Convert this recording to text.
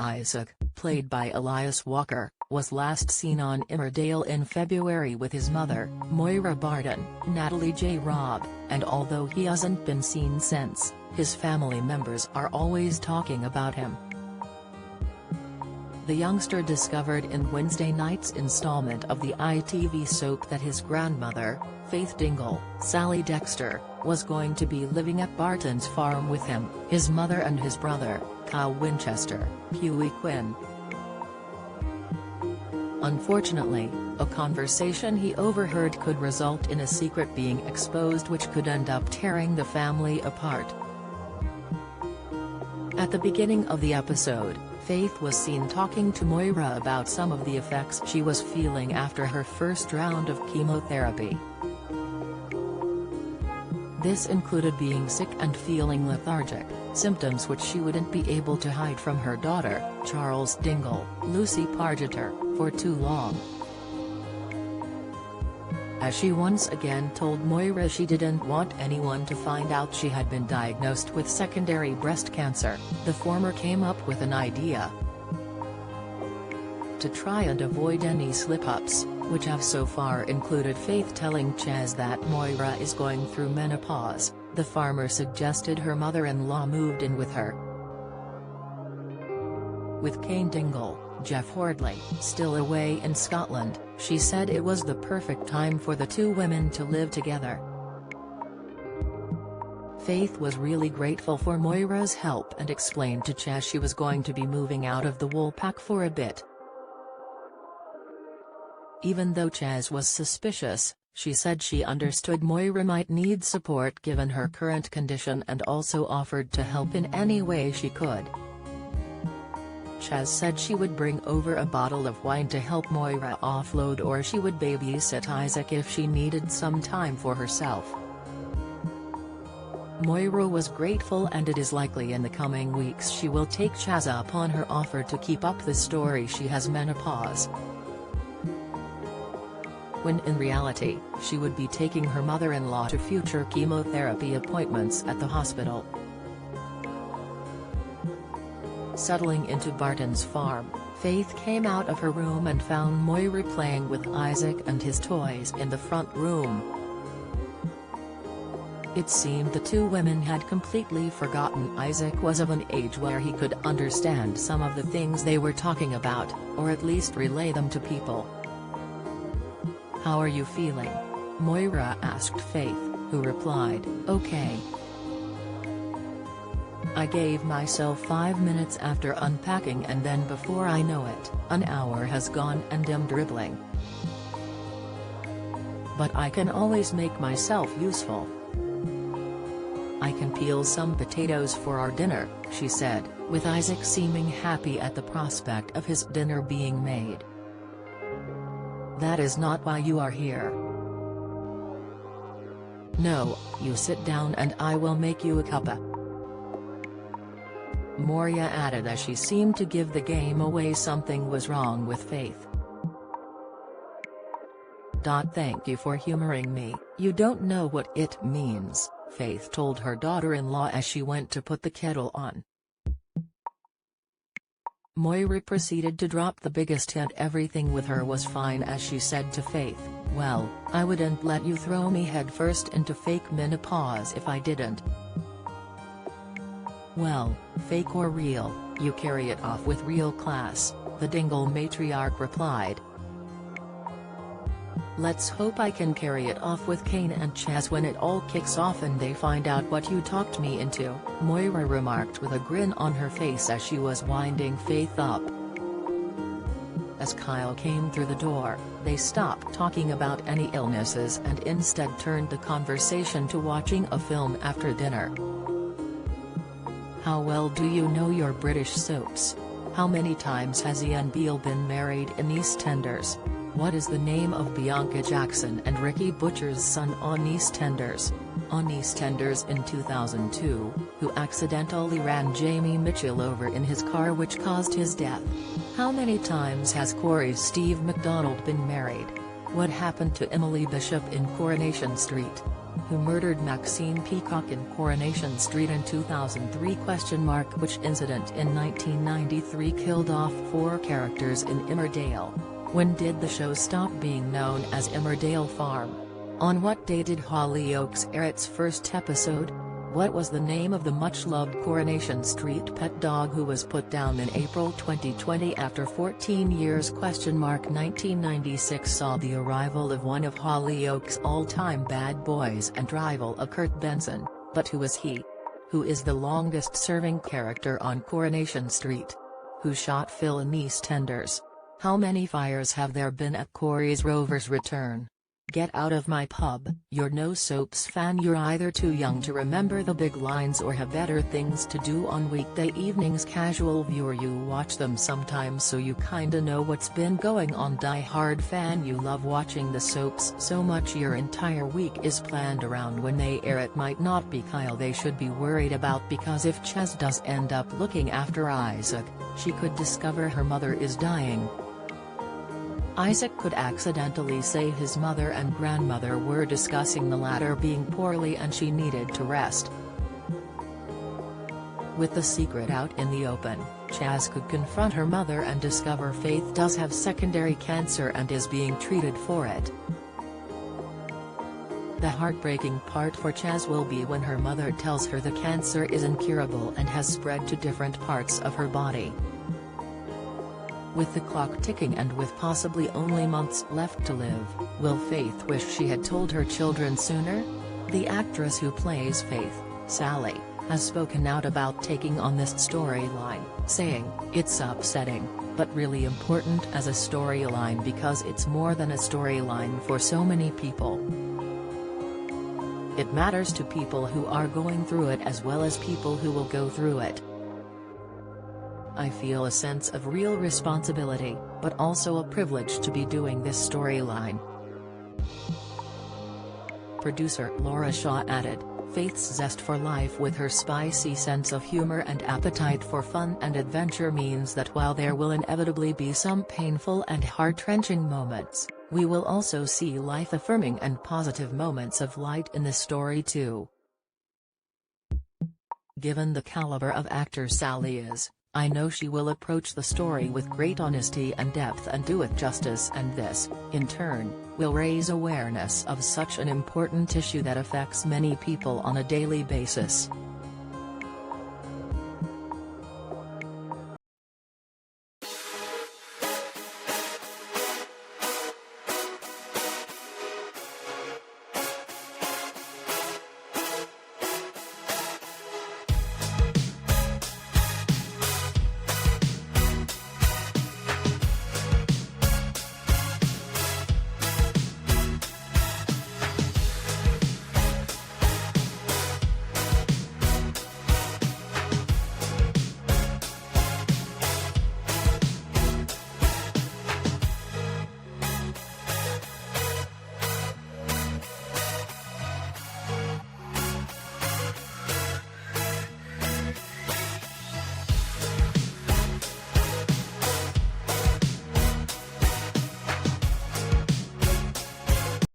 Isaac, played by Elias Walker, was last seen on Emmerdale in February with his mother, Moira Barton, Natalie J. Robb, and although he hasn't been seen since, his family members are always talking about him. The youngster discovered in Wednesday night's installment of the ITV soap that his grandmother, Faith Dingle, Sally Dexter, was going to be living at Barton's farm with him, his mother and his brother, Kyle Winchester, Hughie Quinn. Unfortunately, a conversation he overheard could result in a secret being exposed which could end up tearing the family apart. At the beginning of the episode, Faith was seen talking to Moira about some of the effects she was feeling after her first round of chemotherapy. This included being sick and feeling lethargic, symptoms which she wouldn't be able to hide from her daughter, Charles Dingle, Lucy Pargeter, for too long. As she once again told Moira she didn't want anyone to find out she had been diagnosed with secondary breast cancer, the former came up with an idea to try and avoid any slip-ups, which have so far included Faith telling Chaz that Moira is going through menopause. The farmer suggested her mother-in-law moved in with her. With Kane Dingle, Jeff Hordley, still away in Scotland, she said it was the perfect time for the two women to live together. Faith was really grateful for Moira's help and explained to Chaz she was going to be moving out of the Woolpack for a bit. Even though Chaz was suspicious, she said she understood Moira might need support given her current condition and also offered to help in any way she could. Chaz said she would bring over a bottle of wine to help Moira offload, or she would babysit Isaac if she needed some time for herself. Moira was grateful, and it is likely in the coming weeks she will take Chaz up on her offer to keep up the story she has menopause, when in reality, she would be taking her mother-in-law to future chemotherapy appointments at the hospital. Settling into Barton's farm, Faith came out of her room and found Moira playing with Isaac and his toys in the front room. It seemed the two women had completely forgotten Isaac was of an age where he could understand some of the things they were talking about, or at least relay them to people. "How are you feeling?" Moira asked Faith, who replied, "Okay." "I gave myself 5 minutes after unpacking, and then before I know it, an hour has gone and I'm dribbling. But I can always make myself useful. I can peel some potatoes for our dinner," she said, with Isaac seeming happy at the prospect of his dinner being made. "That is not why you are here. No, you sit down and I will make you a cuppa," Moira added as she seemed to give the game away something was wrong with Faith. "Thank you for humoring me, you don't know what it means," Faith told her daughter-in-law as she went to put the kettle on. Moira proceeded to drop the biggest hint everything with her was fine as she said to Faith, "Well, I wouldn't let you throw me headfirst into fake menopause if I didn't." "Well, fake or real, you carry it off with real class," the Dingle matriarch replied. "Let's hope I can carry it off with Kane and Chaz when it all kicks off and they find out what you talked me into," Moira remarked with a grin on her face as she was winding Faith up. As Kyle came through the door, they stopped talking about any illnesses and instead turned the conversation to watching a film after dinner. "How well do you know your British soaps? How many times has Ian Beale been married in EastEnders? What is the name of Bianca Jackson and Ricky Butcher's son on EastEnders?" On EastEnders in 2002, who accidentally ran Jamie Mitchell over in his car which caused his death? How many times has Corey's Steve McDonald been married? What happened to Emily Bishop in Coronation Street? who murdered Maxine Peacock in Coronation Street in 2003? Which incident in 1993 killed off 4 characters in Emmerdale? When did the show stop being known as Emmerdale Farm? On what day did Hollyoaks air its first episode? What was the name of the much-loved Coronation Street pet dog who was put down in April 2020 after 14 years? 1996 saw the arrival of one of Hollyoaks' all-time bad boys and rival of Kurt Benson, but who is he? Who is the longest-serving character on Coronation Street? Who shot Phil in EastEnders? How many fires have there been at Corey's Rover's return? Get out of my pub. You're no soaps fan. You're either too young to remember the big lines or have better things to do on weekday evenings. Casual viewer, you watch them sometimes so you kinda know what's been going on. Die hard fan, you love watching the soaps so much your entire week is planned around when they air. It might not be Kyle they should be worried about, because if Chaz does end up looking after Isaac, she could discover her mother is dying. Isaac could accidentally say his mother and grandmother were discussing, the latter being poorly and she needed to rest. With the secret out in the open, Chaz could confront her mother and discover Faith does have secondary cancer and is being treated for it. The heartbreaking part for Chaz will be when her mother tells her the cancer is incurable and has spread to different parts of her body. With the clock ticking and with possibly only months left to live, will Faith wish she had told her children sooner? The actress who plays Faith, Sally, has spoken out about taking on this storyline, saying, "It's upsetting, but really important as a storyline because it's more than a storyline for so many people. It matters to people who are going through it as well as people who will go through it. I feel a sense of real responsibility, but also a privilege to be doing this storyline." Producer Laura Shaw added, Faith's zest for life with her spicy sense of humor and appetite for fun and adventure means that while there will inevitably be some painful and heart-wrenching moments, we will also see life-affirming and positive moments of light in the story too. Given the caliber of actor Sally is, I know she will approach the story with great honesty and depth and do it justice, and this, in turn, will raise awareness of such an important issue that affects many people on a daily basis.